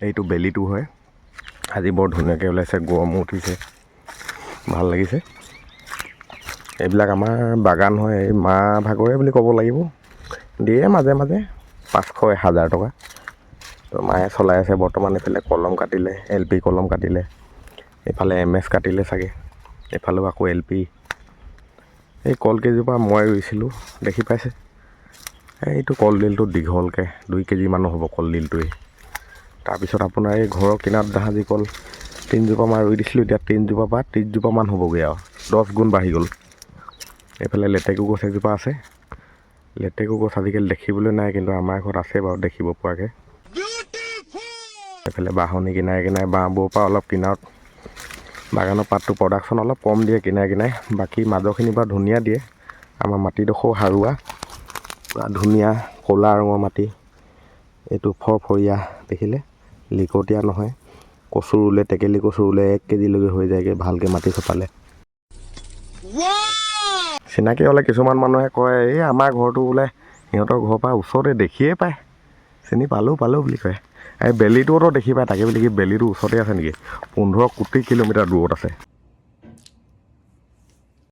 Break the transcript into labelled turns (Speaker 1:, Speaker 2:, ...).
Speaker 1: এইটো বেলিটো হয়। আজি বৰ ধুনীয়াকৈ ওলাইছে, গৰমো উঠিছে, ভাল লাগিছে। এইবিলাক আমাৰ বাগান হয়, এই মা ভাগৰে বুলি ক'ব লাগিব। দিয়ে মাজে মাজে 500-1000 টকা। তো মায়ে চলাই আছে বৰ্তমান। এইফালে কলম কাটিলে, LP কলম কাটিলে, এইফালে MS কাটিলে চাগে, এইফালেও আকৌ LP। এই কলকেইজোপা মই ৰুইছিলোঁ, দেখি পাইছে। এইটো কলডিলটো দীঘলকৈ 2 কেজি মানো হ'ব কলডিলটোৱেই। তাৰপিছত আপোনাৰ এই ঘৰৰ কিনাৰত জাহাজী কল 3 জোপামান ৰুই দিছিলোঁ। এতিয়া 3 জোপা বা 30 জোপামান হ'বগৈ আৰু 10 গুণ বাঢ়ি গ'ল। এইফালে লেটেকু গছ এজোপা আছে। লেটেকু গছ আজিকালি দেখিবলৈ নাই, কিন্তু আমাৰ ঘৰত আছে বাৰু দেখিব পোৱাকৈ। এইফালে বাঁহনি কিনাৰে কিনাৰে, বাঁহবোৰৰ পৰা অলপ কিনাৰত বাগানৰ পাতটো প্ৰডাকশ্যন অলপ কম দিয়ে কিনাৰে কিনাৰে, বাকী মাজৰখিনি বাৰু ধুনীয়া দিয়ে। আমাৰ মাটিডোখৰ সাৰুৱা, পূৰা ধুনীয়া ক'লা ৰঙৰ মাটি। এইটো ফৰফৰীয়া, দেখিলে লিকটীয়া নহয়। কচু ৰুলে, টেকেলি কচু ৰুলে 1 কেজিলৈকে হৈ যায়গৈ ভালকৈ মাটি চপালে। চিনাকি হ'লে কিছুমান মানুহে কয়, এই আমাৰ ঘৰটো বোলে সিহঁতৰ ঘৰৰ পৰা ওচৰতে দেখিয়ে পায়, চিনি পালোঁ বুলি কয়। এই বেলিটোতো দেখি পায়, তাকে বুলি কি বেলিটো ওচৰতে আছে নেকি? 15 কোটি কিলোমিটাৰ দূৰত আছে।